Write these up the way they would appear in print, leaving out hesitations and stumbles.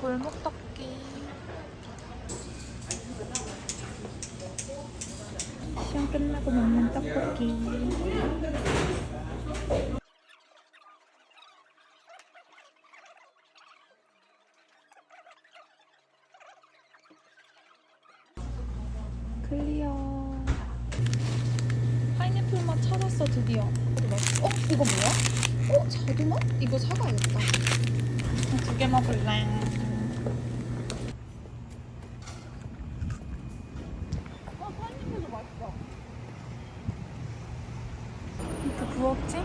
골목 떡볶이. 시험 끝나고 먹는 떡볶이. 클리어. 파인애플 맛 찾았어 드디어. 이거 뭐야? 자두맛? 이거 사가야겠다. 두 개 먹을래. 파인애플도 맛있어. 이렇게 부엌지?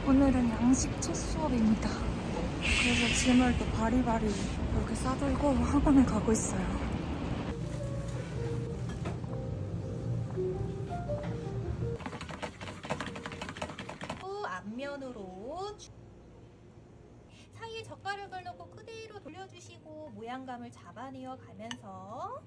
오늘은 양식 첫 수업입니다. 그래서 짐을 또 바리바리 이렇게 싸들고 학원에 가고 있어요. 앞면으로 사이에 젓가락을 넣고 그대로 돌려주시고 모양감을 잡아내어 가면서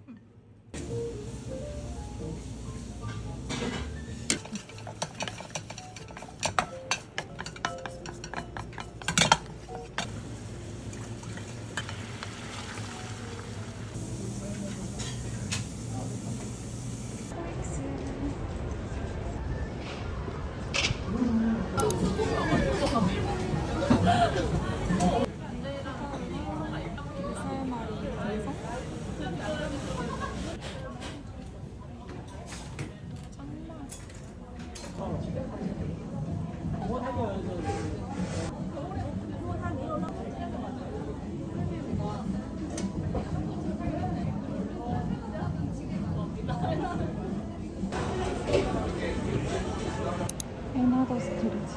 에나더 스트리트.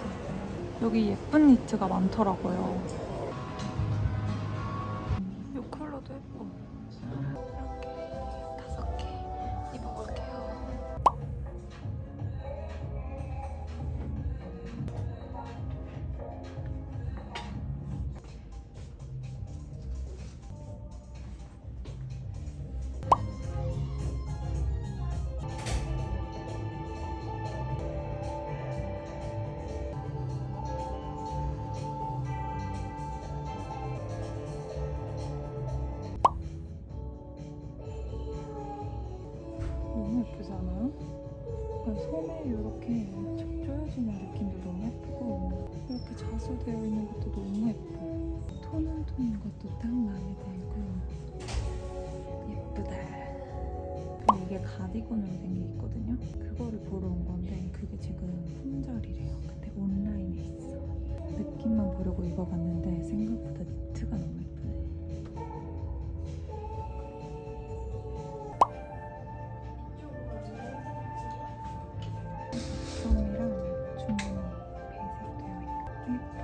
여기 예쁜 니트가 많더라고요. 이 컬러도 예뻐. 이렇게 5개 입어볼게요. 너무 예쁘지 않아요? 소매 이렇게 척 조여지는 느낌도 너무 예쁘고 이렇게 자수되어 있는 것도 너무 예뻐. 톤은 톤인 것도 딱 마음에 들고 예쁘다. 근데 이게 가디건으로 된 게 있거든요? 그거를 보러 온 건데 그게 지금 품절이래요. 근데 온라인에 있어. 느낌만 보려고 입어봤는데 생각보다 니트가 너무 예쁘네. 점이랑 주머니 배색되어 있고 예뻐.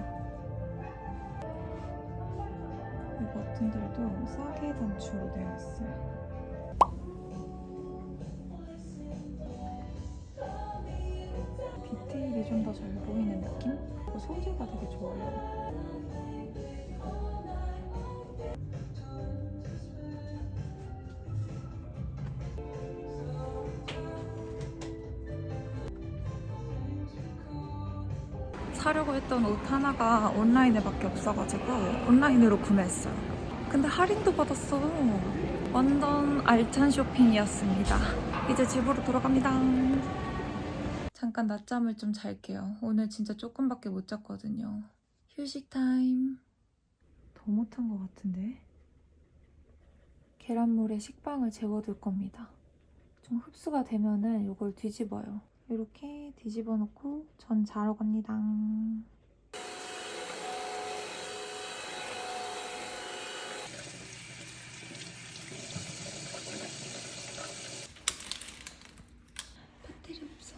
이 버튼들도 싸게 단추로 되어 있어요. 디테일이 좀 더 잘 보이는 느낌? 소재가 되게 좋아요. 사려고 했던 옷 하나가 온라인에밖에 없어가지고 온라인으로 구매했어요. 근데 할인도 받았어. 완전 알찬 쇼핑이었습니다. 이제 집으로 돌아갑니다. 잠깐 낮잠을 좀 잘게요. 오늘 진짜 조금밖에 못 잤거든요. 휴식 타임. 더 못한 것 같은데? 계란물에 식빵을 재워둘 겁니다. 좀 흡수가 되면은 이걸 뒤집어요. 이렇게 뒤집어 놓고 전 자러 갑니다. 배터리 없어.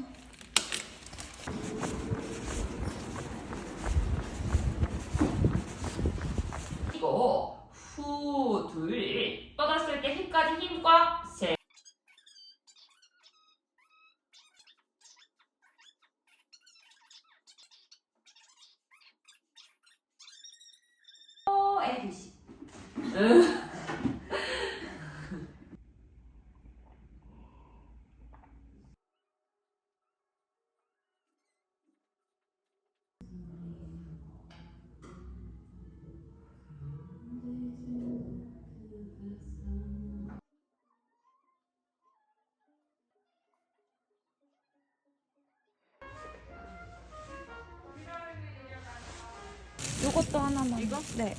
요것도 하나만. 이거? 네.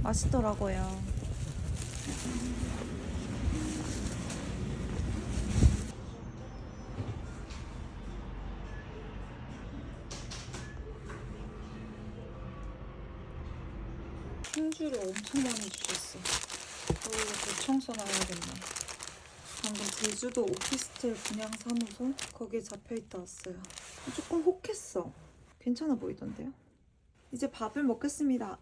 맛있더라고요. 품주를 엄청 많이 주셨어. 거기다 대청 써놔야겠네. 방금 제주도 오피스텔 분양사무소 거기에 잡혀있다 왔어요. 조금 혹했어. 괜찮아 보이던데요? 이제 밥을 먹겠습니다.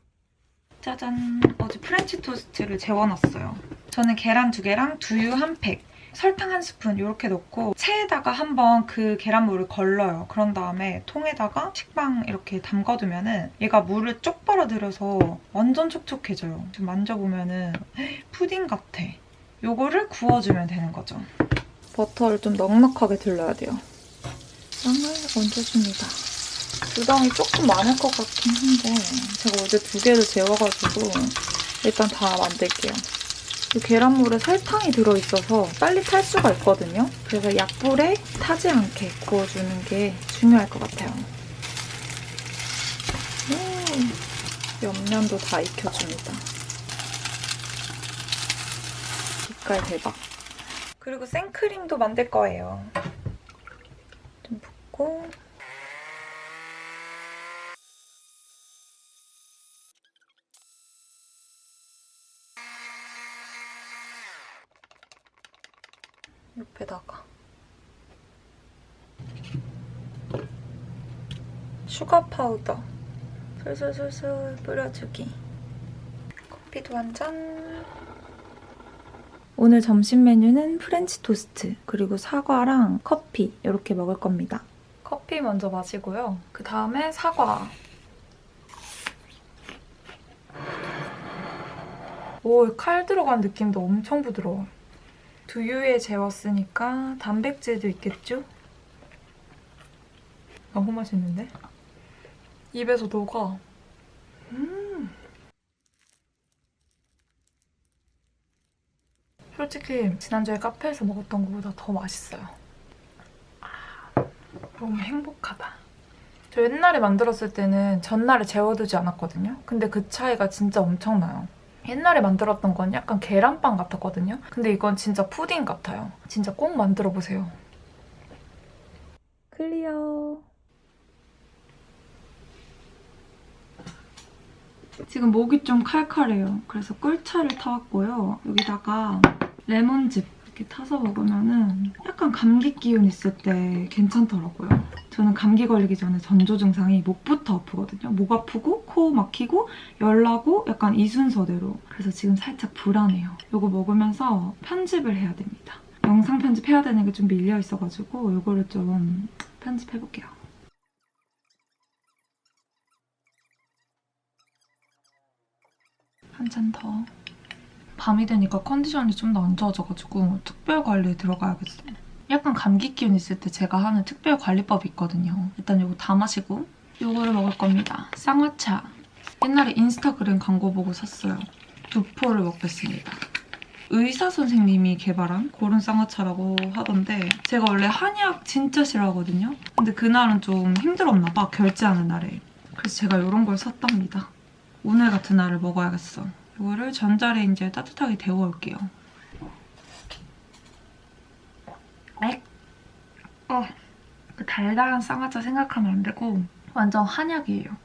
짜잔! 어제 프렌치 토스트를 재워놨어요. 저는 계란 2개랑 두유 1팩, 설탕 1스푼 이렇게 넣고 체에다가 한번 그 계란물을 걸러요. 그런 다음에 통에다가 식빵 이렇게 담가두면은 얘가 물을 쪽 빨아들여서 완전 촉촉해져요. 지금 만져보면은 푸딩 같아. 요거를 구워주면 되는 거죠. 버터를 좀 넉넉하게 둘러야 돼요. 빵을 얹어줍니다. 두덩이 조금 많을 것 같긴 한데 제가 어제 2개를 재워가지고 일단 다 만들게요. 이 계란물에 설탕이 들어있어서 빨리 탈 수가 있거든요. 그래서 약불에 타지 않게 구워주는 게 중요할 것 같아요. 옆면도 다 익혀줍니다. 빛깔 대박. 그리고 생크림도 만들 거예요. 좀 붓고 옆에다가 슈가 파우더 솔솔솔솔 뿌려주기. 커피도 한 잔. 오늘 점심 메뉴는 프렌치 토스트 그리고 사과랑 커피 이렇게 먹을 겁니다. 커피 먼저 마시고요. 그 다음에 사과. 오, 칼 들어간 느낌도 엄청 부드러워. 두유에 재웠으니까 단백질도 있겠죠? 너무 맛있는데? 입에서 녹아. 솔직히 지난주에 카페에서 먹었던 것보다 더 맛있어요. 너무 행복하다. 저 옛날에 만들었을 때는 전날에 재워두지 않았거든요. 근데 그 차이가 진짜 엄청나요. 옛날에 만들었던 건 약간 계란빵 같았거든요. 근데 이건 진짜 푸딩 같아요. 진짜 꼭 만들어보세요. 클리어. 지금 목이 좀 칼칼해요. 그래서 꿀차를 타왔고요. 여기다가 레몬즙 이렇게 타서 먹으면은 약간 감기 기운 있을 때 괜찮더라고요. 저는 감기 걸리기 전에 전조 증상이 목부터 아프거든요. 목 아프고 코 막히고 열 나고 약간 이 순서대로. 그래서 지금 살짝 불안해요. 이거 먹으면서 편집을 해야 됩니다. 영상 편집해야 되는 게 좀 밀려 있어가지고 이거를 좀 편집해볼게요. 한 잔 더. 밤이 되니까 컨디션이 좀 더 안 좋아져가지고 특별 관리에 들어가야겠어요. 약간 감기 기운 있을 때 제가 하는 특별 관리법이 있거든요. 일단 이거 다 마시고 이거를 먹을 겁니다. 쌍화차. 옛날에 인스타그램 광고 보고 샀어요. 2포를 먹겠습니다. 의사 선생님이 개발한 그런 쌍화차라고 하던데 제가 원래 한약 진짜 싫어하거든요. 근데 그날은 좀 힘들었나 봐, 결제하는 날에. 그래서 제가 이런 걸 샀답니다. 오늘 같은 날을 먹어야겠어. 이거를 전자레인지에 따뜻하게 데워올게요. 그 달달한 쌍화차 생각하면 안 되고 완전 한약이에요.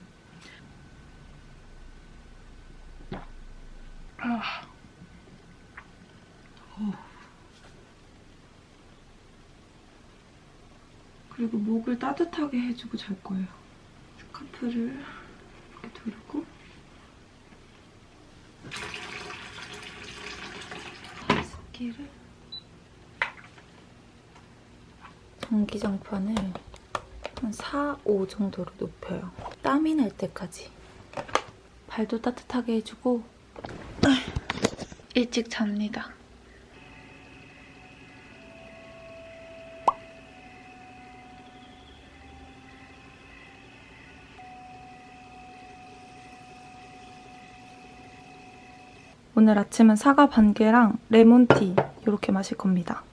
그리고 목을 따뜻하게 해주고 잘 거예요. 스카프를 이렇게 두르고 스키를 전기장판을 한 4, 5 정도로 높여요. 땀이 날 때까지. 발도 따뜻하게 해주고 일찍 잡니다. 오늘 아침은 사과 반개랑 레몬티 이렇게 마실 겁니다.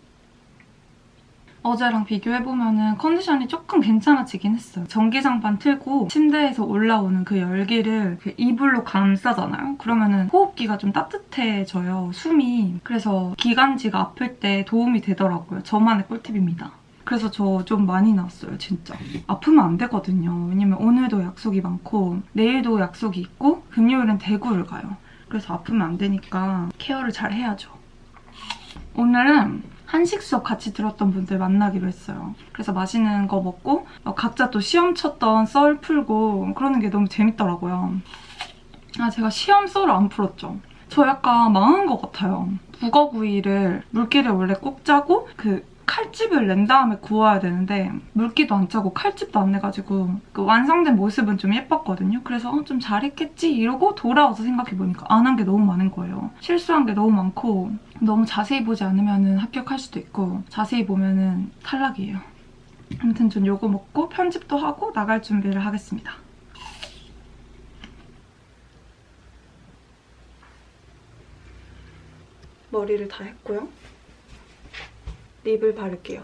어제랑 비교해보면 컨디션이 조금 괜찮아지긴 했어요. 전기장판 틀고 침대에서 올라오는 그 열기를 이불로 감싸잖아요? 그러면은 호흡기가 좀 따뜻해져요, 숨이. 그래서 기관지가 아플 때 도움이 되더라고요. 저만의 꿀팁입니다. 그래서 저 좀 많이 나왔어요, 진짜. 아프면 안 되거든요. 왜냐면 오늘도 약속이 많고 내일도 약속이 있고 금요일은 대구를 가요. 그래서 아프면 안 되니까 케어를 잘 해야죠. 오늘은 한식 수업 같이 들었던 분들 만나기로 했어요. 그래서 맛있는 거 먹고 각자 또 시험 쳤던 썰 풀고 그러는 게 너무 재밌더라고요. 제가 시험 썰을 안 풀었죠. 저 약간 망한 것 같아요. 북어구이를 물기를 원래 꼭 짜고 칼집을 낸 다음에 구워야 되는데 물기도 안 짜고 칼집도 안 내가지고 그 완성된 모습은 좀 예뻤거든요. 그래서 좀 잘했겠지 이러고 돌아와서 생각해보니까 안 한 게 너무 많은 거예요. 실수한 게 너무 많고 너무 자세히 보지 않으면 합격할 수도 있고 자세히 보면 탈락이에요. 아무튼 전 요거 먹고 편집도 하고 나갈 준비를 하겠습니다. 머리를 다 했고요. 립을 바를게요.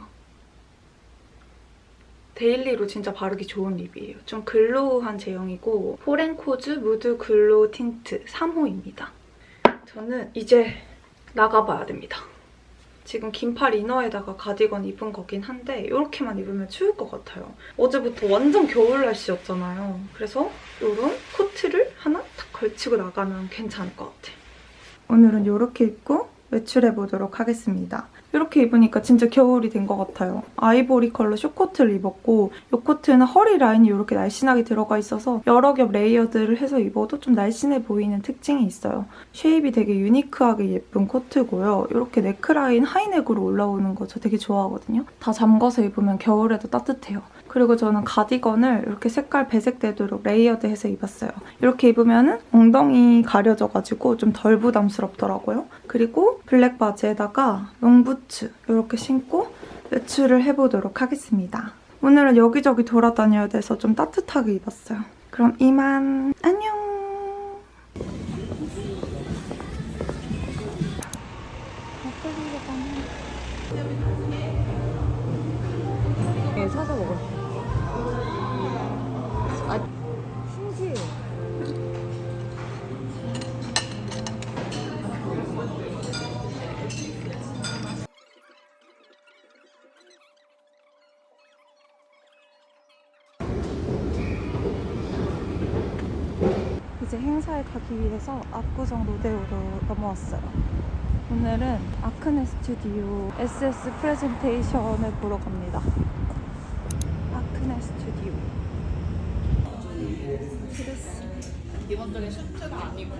데일리로 진짜 바르기 좋은 립이에요. 좀 글로우한 제형이고 포렌코즈 무드 글로우 틴트 3호입니다. 저는 이제 나가봐야 됩니다. 지금 긴팔 이너에다가 가디건 입은 거긴 한데 이렇게만 입으면 추울 것 같아요. 어제부터 완전 겨울 날씨였잖아요. 그래서 이런 코트를 하나 딱 걸치고 나가면 괜찮을 것 같아요. 오늘은 이렇게 입고 외출해보도록 하겠습니다. 이렇게 입으니까 진짜 겨울이 된 것 같아요. 아이보리 컬러 숏코트를 입었고 이 코트는 허리 라인이 이렇게 날씬하게 들어가 있어서 여러 겹 레이어드를 해서 입어도 좀 날씬해 보이는 특징이 있어요. 쉐입이 되게 유니크하게 예쁜 코트고요. 이렇게 네크라인 하이넥으로 올라오는 거 저 되게 좋아하거든요. 다 잠궈서 입으면 겨울에도 따뜻해요. 그리고 저는 가디건을 이렇게 색깔 배색되도록 레이어드해서 입었어요. 이렇게 입으면 엉덩이 가려져가지고 좀 덜 부담스럽더라고요. 그리고 블랙 바지에다가 롱부츠 이렇게 신고 외출을 해보도록 하겠습니다. 오늘은 여기저기 돌아다녀야 돼서 좀 따뜻하게 입었어요. 그럼 이만 안녕! 네, 사서 먹었어요. 신기해. 이제 행사에 가기 위해서 압구정 로데오로 넘어왔어요. 오늘은 아크네 스튜디오 SS 프레젠테이션을 보러 갑니다. 아크네 스튜디오. 드레스. 기본적인 셔츠가 아니고.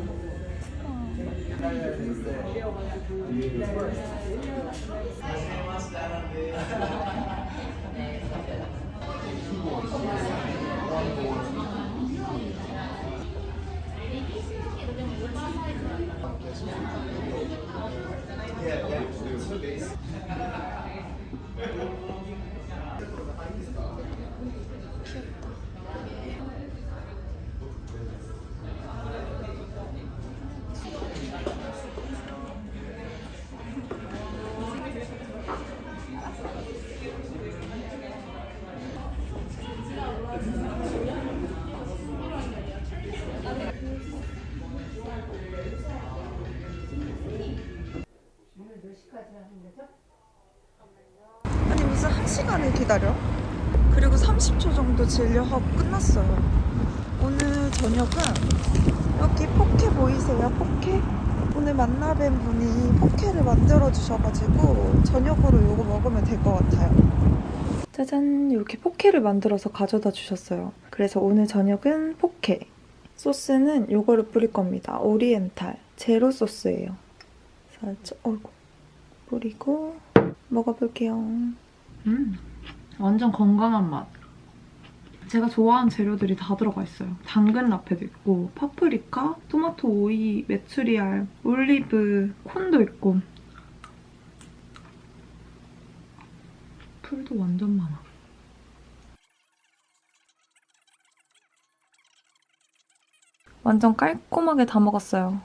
아니 무슨 1시간을 기다려? 그리고 30초 정도 진료하고 끝났어요. 오늘 저녁은 여기 포케 보이세요? 포케? 오늘 만나뵌 분이 포케를 만들어주셔가지고 저녁으로 이거 먹으면 될 것 같아요. 짜잔! 이렇게 포케를 만들어서 가져다 주셨어요. 그래서 오늘 저녁은 포케. 소스는 이거를 뿌릴 겁니다. 오리엔탈. 제로 소스예요. 살짝 뿌리고 먹어볼게요. 완전 건강한 맛. 제가 좋아하는 재료들이 다 들어가 있어요. 당근 라페도 있고 파프리카, 토마토 오이, 메추리알, 올리브, 콘도 있고 풀도 완전 많아. 완전 깔끔하게 다 먹었어요.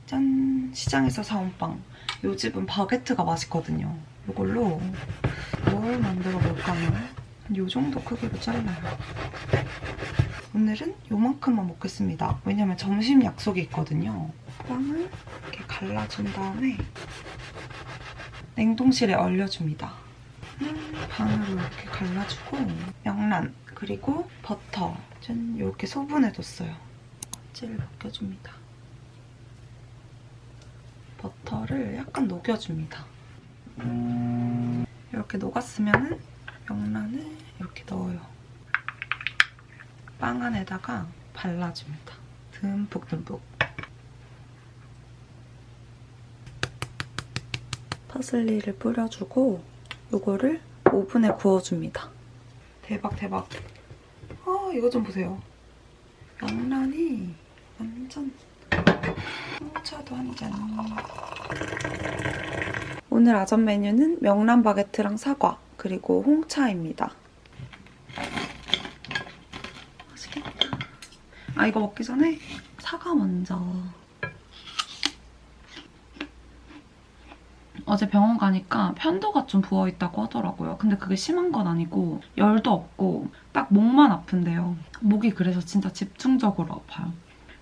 짠! 시장에서 사온 빵. 요 집은 바게트가 맛있거든요. 이걸로 뭘 만들어 볼까요? 요 정도 크기로 잘라요. 오늘은 요만큼만 먹겠습니다. 왜냐면 점심 약속이 있거든요. 빵을 이렇게 갈라준 다음에 냉동실에 얼려줍니다. 반으로 이렇게 갈라주고 명란 그리고 버터 짠 이렇게 소분해뒀어요. 껍질을 벗겨줍니다. 버터를 약간 녹여줍니다. 이렇게 녹았으면 명란을 이렇게 넣어요. 빵 안에다가 발라줍니다. 듬뿍듬뿍. 파슬리를 뿌려주고 이거를 오븐에 구워줍니다. 대박 대박. 이거 좀 보세요. 명란이 완전 홍차도 한 잔. 오늘 아점 메뉴는 명란 바게트랑 사과 그리고 홍차입니다. 맛있겠다. 이거 먹기 전에 사과 먼저. 어제 병원 가니까 편도가 좀 부어있다고 하더라고요. 근데 그게 심한 건 아니고 열도 없고 딱 목만 아픈데요. 목이 그래서 진짜 집중적으로 아파요.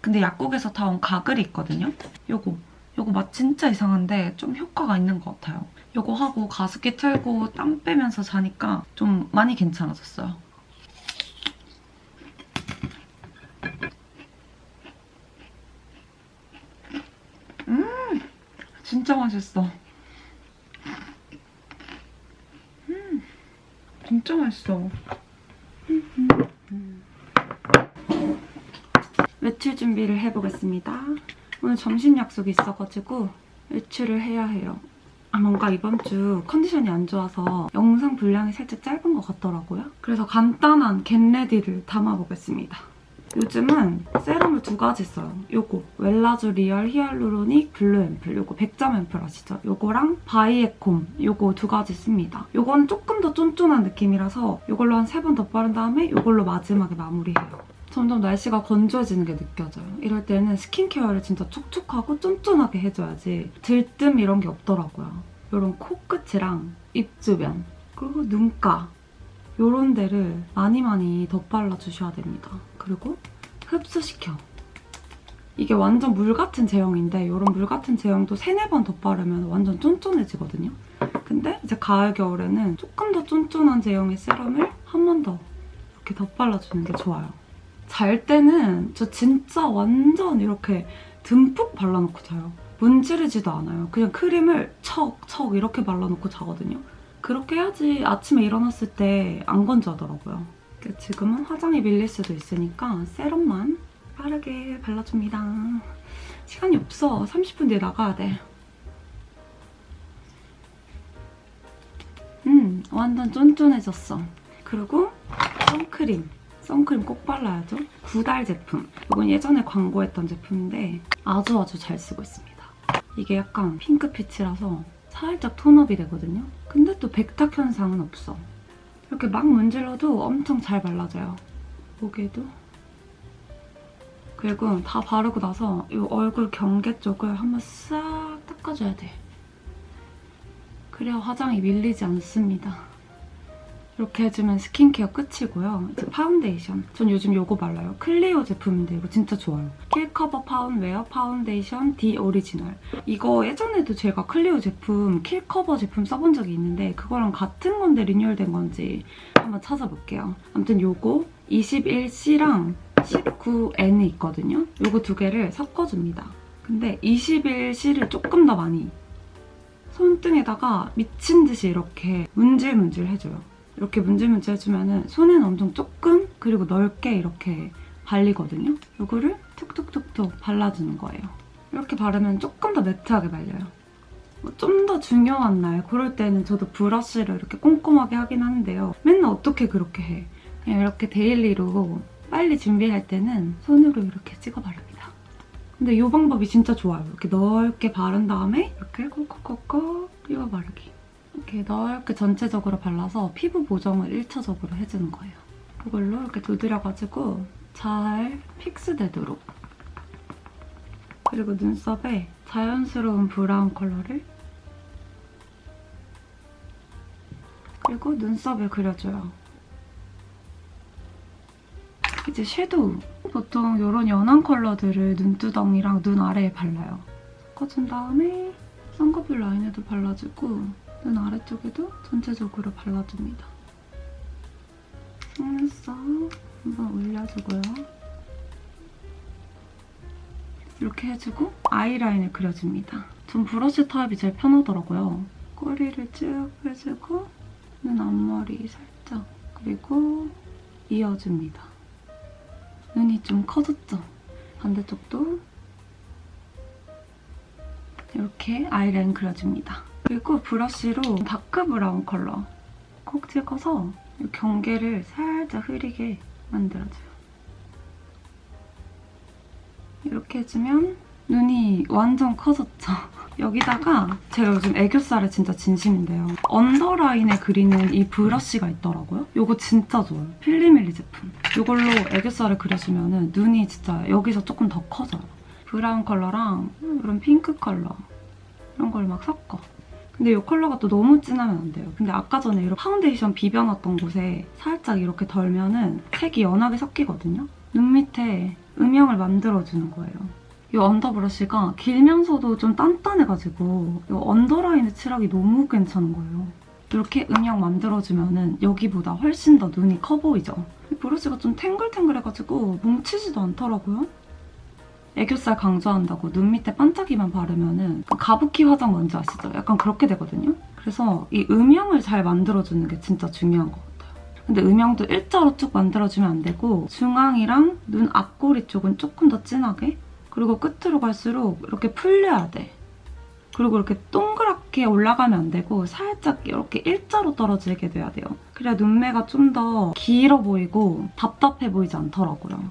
근데 약국에서 타온 가글이 있거든요. 요거 맛 진짜 이상한데 좀 효과가 있는 것 같아요. 요거 하고 가습기 틀고 땀 빼면서 자니까 좀 많이 괜찮아졌어요. 진짜 맛있어. 진짜 맛있어. 외출 준비를 해보겠습니다. 오늘 점심 약속이 있어가지고 외출을 해야 해요. 뭔가 이번 주 컨디션이 안 좋아서 영상 분량이 살짝 짧은 것 같더라고요. 그래서 간단한 겟레디를 담아보겠습니다. 요즘은 세럼을 2가지 써요. 요거 웰라쥬 리얼 히알루로닉 블루 앰플, 요거 100점 앰플 아시죠? 요거랑 바이에콤 요거 2가지 씁니다. 요건 조금 더 쫀쫀한 느낌이라서 요걸로 한 3번 더 바른 다음에 요걸로 마지막에 마무리해요. 점점 날씨가 건조해지는 게 느껴져요. 이럴 때는 스킨케어를 진짜 촉촉하고 쫀쫀하게 해줘야지 들뜸 이런 게 없더라고요. 요런 코끝이랑 입 주변 그리고 눈가 요런 데를 많이 덧발라주셔야 됩니다. 그리고 흡수시켜. 이게 완전 물 같은 제형인데 이런 물 같은 제형도 3-4번 덧바르면 완전 쫀쫀해지거든요. 근데 이제 가을, 겨울에는 조금 더 쫀쫀한 제형의 세럼을 한 번 더 이렇게 덧발라주는 게 좋아요. 잘 때는 저 진짜 완전 이렇게 듬뿍 발라놓고 자요. 문지르지도 않아요. 그냥 크림을 척 이렇게 발라놓고 자거든요. 그렇게 해야지 아침에 일어났을 때 안 건조하더라고요. 지금은 화장이 밀릴 수도 있으니까 세럼만 빠르게 발라줍니다. 시간이 없어. 30분 뒤에 나가야 돼. 완전 쫀쫀해졌어. 그리고 선크림 꼭 발라야죠. 구달 제품. 이건 예전에 광고했던 제품인데 아주 잘 쓰고 있습니다. 이게 약간 핑크빛이라서 살짝 톤업이 되거든요. 근데 또 백탁 현상은 없어. 이렇게 막 문질러도 엄청 잘 발라져요. 목에도. 그리고 다 바르고 나서 이 얼굴 경계 쪽을 한번 싹 닦아줘야 돼. 그래야 화장이 밀리지 않습니다. 이렇게 해주면 스킨케어 끝이고요. 이제 파운데이션. 전 요즘 이거 발라요. 클리오 제품인데 이거 진짜 좋아요. 킬커버 파운웨어 파운데이션 디 오리지널. 이거 예전에도 제가 클리오 제품, 킬커버 제품 써본 적이 있는데 그거랑 같은 건데 리뉴얼된 건지 한번 찾아볼게요. 아무튼 요거 21C랑 19N이 있거든요. 요거 2개를 섞어줍니다. 근데 21C를 조금 더 많이 손등에다가 미친 듯이 이렇게 문질문질 해줘요. 이렇게 문질문질 해주면 손에는 엄청 조금 그리고 넓게 이렇게 발리거든요. 이거를 툭툭툭툭 발라주는 거예요. 이렇게 바르면 조금 더 매트하게 발려요. 좀 더 중요한 날 그럴 때는 저도 브러쉬를 이렇게 꼼꼼하게 하긴 하는데요. 맨날 어떻게 그렇게 해. 그냥 이렇게 데일리로 빨리 준비할 때는 손으로 이렇게 찍어 바릅니다. 근데 이 방법이 진짜 좋아요. 이렇게 넓게 바른 다음에 이렇게 콕콕콕콕 띄워 바르기. 이렇게 넓게 전체적으로 발라서 피부 보정을 1차적으로 해주는 거예요. 이걸로 이렇게 두드려가지고 잘 픽스되도록. 그리고 눈썹에 자연스러운 브라운 컬러를 그리고 눈썹을 그려줘요. 이제 섀도우. 보통 이런 연한 컬러들을 눈두덩이랑 눈 아래에 발라요. 섞어준 다음에 쌍꺼풀 라인에도 발라주고 눈 아래쪽에도 전체적으로 발라줍니다. 속눈썹 한번 올려주고요. 이렇게 해주고 아이라인을 그려줍니다. 전 브러쉬 타입이 제일 편하더라고요. 꼬리를 쭉 해주고 눈 앞머리 살짝 그리고 이어줍니다. 눈이 좀 커졌죠? 반대쪽도 이렇게 아이라인 그려줍니다. 그리고 브러쉬로 다크 브라운 컬러 콕 찍어서 경계를 살짝 흐리게 만들어줘요. 이렇게 해주면 눈이 완전 커졌죠? 여기다가 제가 요즘 애교살에 진짜 진심인데요. 언더라인에 그리는 이 브러쉬가 있더라고요. 이거 진짜 좋아요. 필리밀리 제품. 이걸로 애교살을 그려주면 눈이 진짜 여기서 조금 더 커져요. 브라운 컬러랑 이런 핑크 컬러 이런 걸 막 섞어. 근데 이 컬러가 또 너무 진하면 안 돼요. 근데 아까 전에 이런 파운데이션 비벼놨던 곳에 살짝 이렇게 덜면은 색이 연하게 섞이거든요. 눈 밑에 음영을 만들어주는 거예요. 이 언더 브러쉬가 길면서도 좀 단단해가지고 이 언더라인에 칠하기 너무 괜찮은 거예요. 이렇게 음영 만들어주면 여기보다 훨씬 더 눈이 커 보이죠? 이 브러쉬가 좀 탱글탱글해가지고 뭉치지도 않더라고요. 애교살 강조한다고 눈 밑에 반짝이만 바르면 가부키 화장 뭔지 아시죠? 약간 그렇게 되거든요? 그래서 이 음영을 잘 만들어주는 게 진짜 중요한 것 같아요. 근데 음영도 일자로 쭉 만들어주면 안 되고 중앙이랑 눈 앞꼬리 쪽은 조금 더 진하게 그리고 끝으로 갈수록 이렇게 풀려야 돼. 그리고 이렇게 동그랗게 올라가면 안 되고 살짝 이렇게 일자로 떨어지게 돼야 돼요. 그래야 눈매가 좀 더 길어 보이고 답답해 보이지 않더라고요.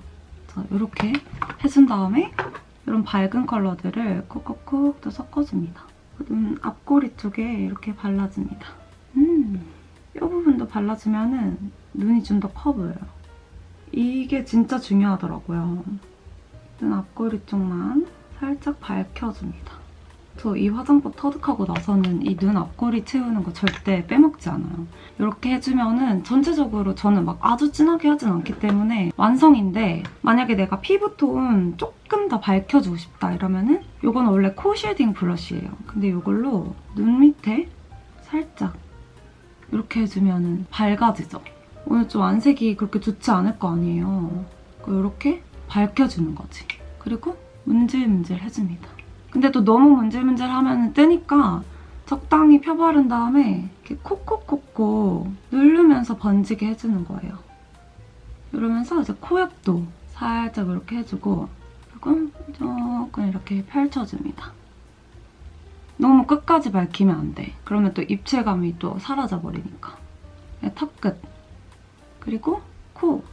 자, 이렇게 해준 다음에 이런 밝은 컬러들을 콕콕콕 또 섞어줍니다. 눈 앞꼬리 쪽에 이렇게 발라줍니다. 이 부분도 발라주면 눈이 좀 더 커 보여요. 이게 진짜 중요하더라고요. 눈 앞꼬리 쪽만 살짝 밝혀줍니다. 저 이 화장법 터득하고 나서는 이 눈 앞꼬리 채우는 거 절대 빼먹지 않아요. 이렇게 해주면은 전체적으로 저는 막 아주 진하게 하진 않기 때문에 완성인데 만약에 내가 피부톤 조금 더 밝혀주고 싶다 이러면은 이건 원래 코 쉐딩 블러쉬예요. 근데 이걸로 눈 밑에 살짝 이렇게 해주면은 밝아지죠. 오늘 좀 안색이 그렇게 좋지 않을 거 아니에요. 이렇게 밝혀주는 거지. 그리고 문질문질 해줍니다. 근데 또 너무 문질문질하면 뜨니까 적당히 펴바른 다음에 이렇게 콕콕콕콕 누르면서 번지게 해주는 거예요. 이러면서 이제 코 옆도 살짝 이렇게 해주고 그리고 조금 이렇게 펼쳐줍니다. 너무 끝까지 밝히면 안 돼. 그러면 또 입체감이 또 사라져버리니까. 턱 끝. 그리고 코.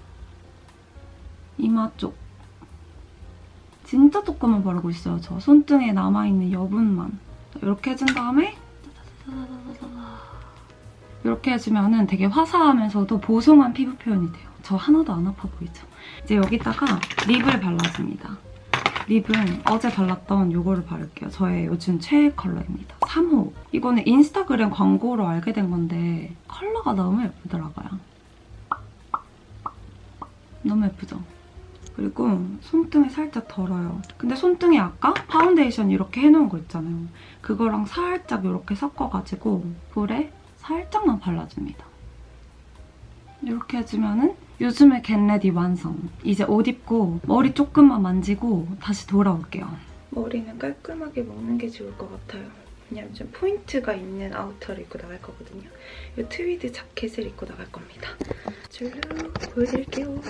이마 쪽. 진짜 조금만 바르고 있어요. 저 손등에 남아있는 여분만. 이렇게 해준 다음에 이렇게 해주면 되게 화사하면서도 보송한 피부 표현이 돼요. 저 하나도 안 아파 보이죠? 이제 여기다가 립을 발라줍니다. 립은 어제 발랐던 이거를 바를게요. 저의 요즘 최애 컬러입니다. 3호. 이거는 인스타그램 광고로 알게 된 건데 컬러가 너무 예쁘더라고요. 너무 예쁘죠? 그리고 손등에 살짝 덜어요. 근데 손등에 아까 파운데이션 이렇게 해놓은 거 있잖아요. 그거랑 살짝 이렇게 섞어가지고 볼에 살짝만 발라줍니다. 이렇게 해주면은 요즘의 겟레디 완성. 이제 옷 입고 머리 조금만 만지고 다시 돌아올게요. 머리는 깔끔하게 묶는 게 좋을 것 같아요. 왜냐면 좀 포인트가 있는 아우터를 입고 나갈 거거든요. 이 트위드 자켓을 입고 나갈 겁니다. 줄룩 보여드릴게요.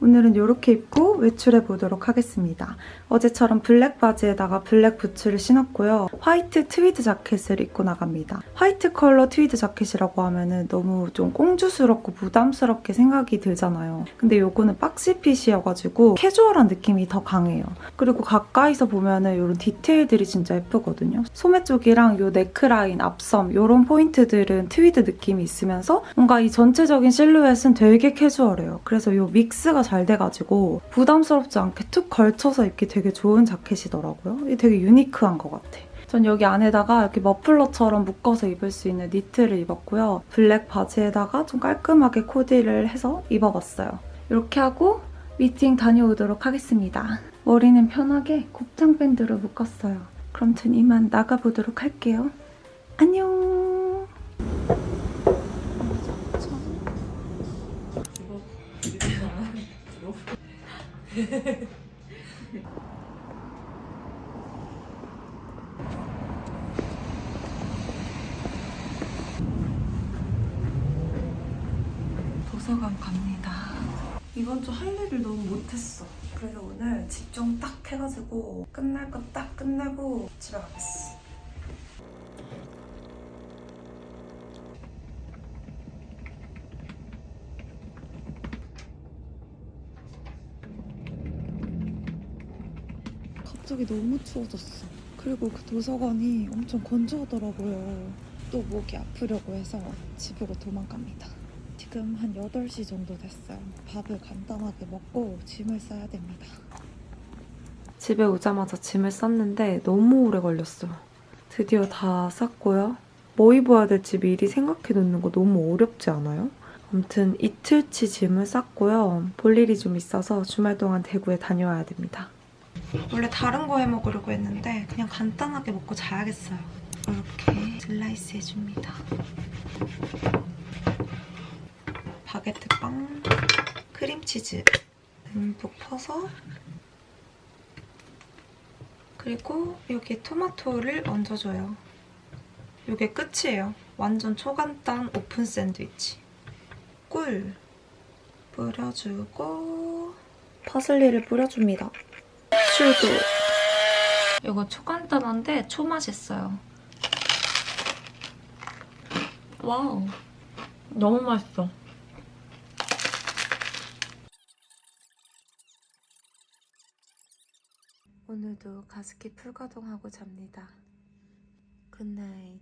오늘은 이렇게 입고 외출해 보도록 하겠습니다. 어제처럼 블랙 바지에다가 블랙 부츠를 신었고요. 화이트 트위드 자켓을 입고 나갑니다. 화이트 컬러 트위드 자켓이라고 하면은 너무 좀 꽁주스럽고 부담스럽게 생각이 들잖아요. 근데 요거는 박시핏이어가지고 캐주얼한 느낌이 더 강해요. 그리고 가까이서 보면은 이런 디테일들이 진짜 예쁘거든요. 소매 쪽이랑 요 네크라인, 앞섬 이런 포인트들은 트위드 느낌이 있으면서 뭔가 이 전체적인 실루엣은 되게 캐주얼해요. 그래서 요 믹스가 잘 돼가지고 부담스럽지 않게 툭 걸쳐서 입기 되게 좋은 자켓이더라고요. 이게 되게 유니크한 것 같아. 전 여기 안에다가 이렇게 머플러처럼 묶어서 입을 수 있는 니트를 입었고요. 블랙 바지에다가 좀 깔끔하게 코디를 해서 입어봤어요. 이렇게 하고 미팅 다녀오도록 하겠습니다. 머리는 편하게 곱창 밴드로 묶었어요. 그럼 전 이만 나가보도록 할게요. 안녕! 도서관 갑니다. 이번 주 할 일을 너무 못했어. 그래서 오늘 집중 딱 해가지고 끝날 거 딱 끝내고 집에 가겠어. 갑자기 너무 추워졌어. 그리고 그 도서관이 엄청 건조하더라고요. 또 목이 아프려고 해서 집으로 도망갑니다. 지금 한 8시 정도 됐어요. 밥을 간단하게 먹고 짐을 싸야 됩니다. 집에 오자마자 짐을 쌌는데 너무 오래 걸렸어요. 드디어 다 쌌고요. 뭐 입어야 될지 미리 생각해 놓는 거 너무 어렵지 않아요? 아무튼 이틀치 짐을 쌌고요. 볼 일이 좀 있어서 주말 동안 대구에 다녀와야 됩니다. 원래 다른 거 해먹으려고 했는데 그냥 간단하게 먹고 자야겠어요. 이렇게 슬라이스 해줍니다. 바게트 빵, 크림치즈 듬뿍 퍼서 그리고 여기에 토마토를 얹어줘요. 이게 끝이에요. 완전 초간단 오픈 샌드위치. 꿀 뿌려주고 파슬리를 뿌려줍니다. 슈도 이거 초간단한데 초맛있어요. 와우, 너무 맛있어. 오늘도 가습기 풀가동하고 잡니다. 굿나잇.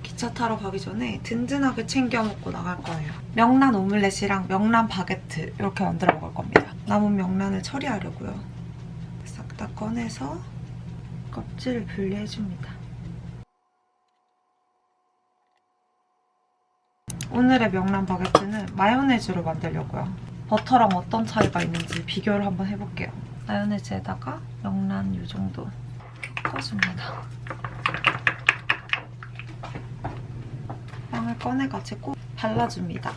기차 타러 가기 전에 든든하게 챙겨 먹고 나갈 거예요. 명란 오믈렛이랑 명란 바게트 이렇게 만들어 먹을 겁니다. 남은 명란을 처리하려고요. 싹 다 꺼내서 껍질을 분리해줍니다. 오늘의 명란 바게트는 마요네즈로 만들려고요. 버터랑 어떤 차이가 있는지 비교를 한번 해볼게요. 마요네즈에다가 명란 이 정도 섞어줍니다. 빵을 꺼내가지고 발라줍니다.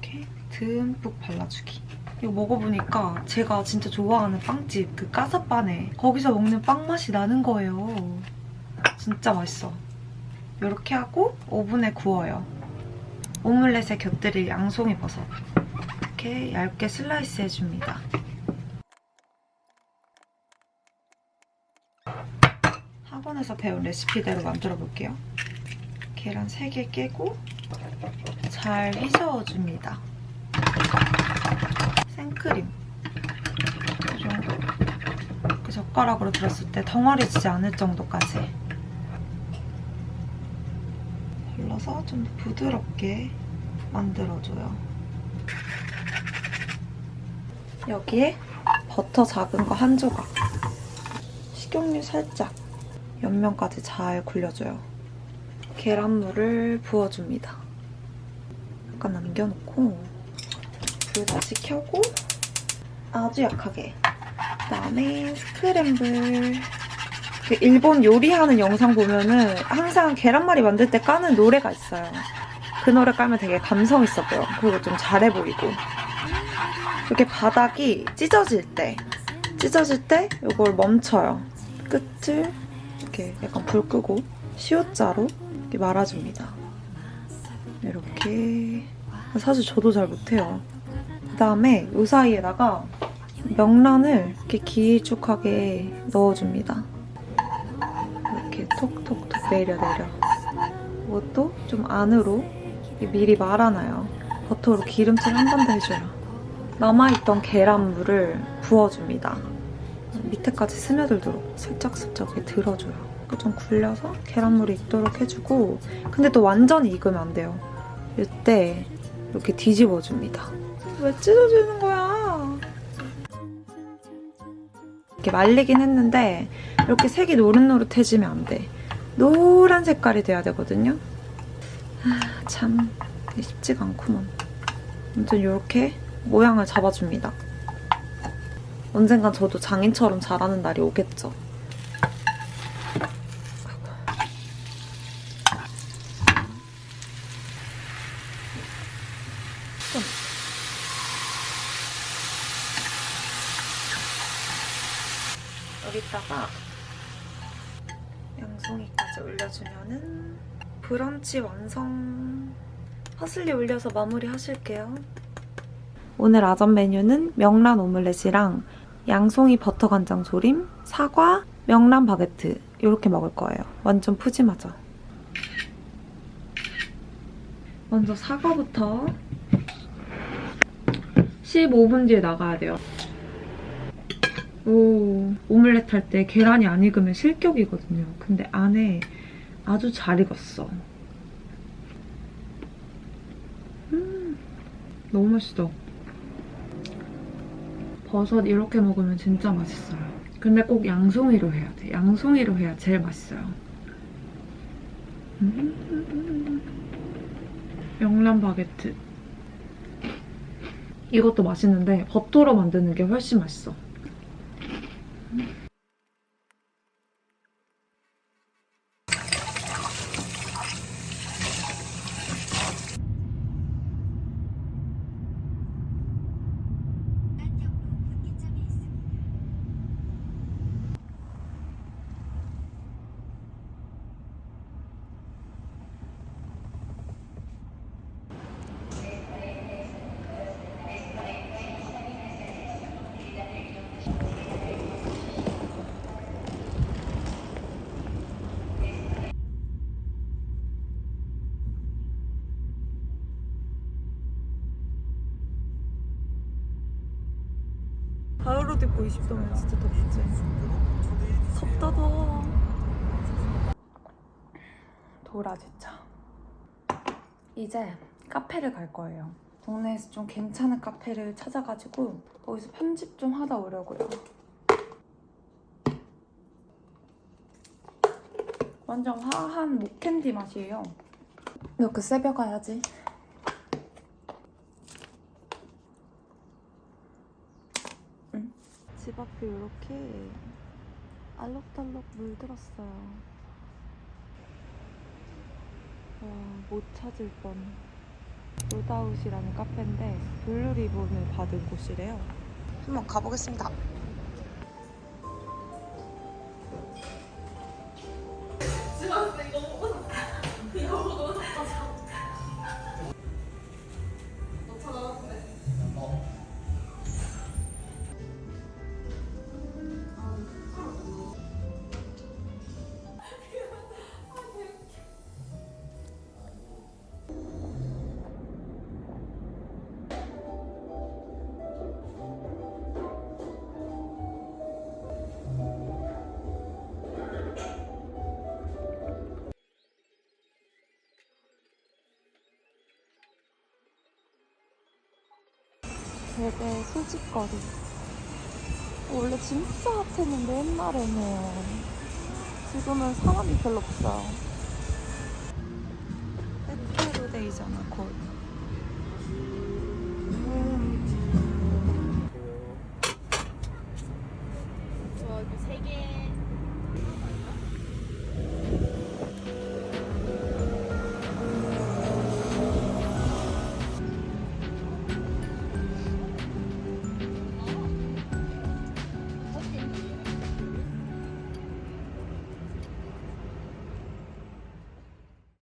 이렇게 듬뿍 발라주기. 이거 먹어보니까 제가 진짜 좋아하는 빵집 그 까사빠네 거기서 먹는 빵 맛이 나는 거예요. 진짜 맛있어. 이렇게 하고 오븐에 구워요. 오믈렛에 곁들일 양송이 버섯 이렇게 얇게 슬라이스 해줍니다. 학원에서 배운 레시피대로 만들어 볼게요. 계란 3개 깨고 잘 휘저어줍니다. 생크림 이 정도. 이렇게 젓가락으로 들었을 때 덩어리지지 않을 정도까지 발라서 좀 더 부드럽게 만들어줘요. 여기에 버터 작은 거 1조각, 식용유 살짝, 옆면까지 잘 굴려줘요. 계란물을 부어줍니다. 약간 남겨놓고 불 다시 켜고 아주 약하게. 그다음에 스크램블. 일본 요리하는 영상 보면은 항상 계란말이 만들 때 까는 노래가 있어요. 그 노래 깔면 되게 감성 있어 보여. 그리고 좀 잘해 보이고. 이렇게 바닥이 찢어질 때 이걸 멈춰요. 끝을 이렇게 약간 불 끄고 시옷자로 이렇게 말아줍니다. 이렇게. 사실 저도 잘 못해요. 그 다음에 이 사이에다가 명란을 이렇게 길쭉하게 넣어줍니다. 이렇게 톡톡톡 내려. 이것도 좀 안으로 미리 말아놔요. 버터로 기름칠 한 번 더 해줘요. 남아있던 계란물을 부어줍니다. 밑에까지 스며들도록 슬쩍슬쩍 이렇게 들어줘요. 좀 굴려서 계란물이 익도록 해주고, 근데 또 완전히 익으면 안 돼요. 이때 이렇게 뒤집어줍니다. 왜 찢어지는 거야? 이렇게 말리긴 했는데 이렇게 색이 노릇노릇해지면 안 돼. 노란 색깔이 돼야 되거든요. 참 쉽지가 않구먼. 아무튼 이렇게 모양을 잡아줍니다. 언젠간 저도 장인처럼 잘하는 날이 오겠죠. 여기다가 양송이까지 올려주면은 브런치 완성. 파슬리 올려서 마무리 하실게요. 오늘 아점 메뉴는 명란 오믈렛이랑 양송이 버터 간장 조림, 사과, 명란 바게트 이렇게 먹을 거예요. 완전 푸짐하죠? 먼저 사과부터 15분 뒤에 나가야 돼요. 오믈렛 할 때 계란이 안 익으면 실격이거든요. 근데 안에 아주 잘 익었어. 너무 맛있어. 버섯 이렇게 먹으면 진짜 맛있어요. 근데 꼭 양송이로 해야 돼. 양송이로 해야 제일 맛있어요. 명란 바게트. 이것도 맛있는데 버터로 만드는 게 훨씬 맛있어. 가을옷 입고 20도면 진짜 덥지. 덥다 더워. 돌아 진짜. 이제 카페를 갈 거예요. 동네에서 좀 괜찮은 카페를 찾아가지고 거기서 편집 좀 하다 오려고요. 완전 화한 목캔디 맛이에요. 이렇게 새벽 가야지. 집 앞에 이렇게 알록달록 물들었어요. 와, 못 찾을 뻔. 로드아웃이라는 카페인데 블루 리본을 받은 곳이래요. 한번 가보겠습니다. 되게 소짓거리. 원래 진짜 핫했는데 옛날에는. 지금은 사람이 별로 없어요. 페페로데이잖아 곧. 저 3개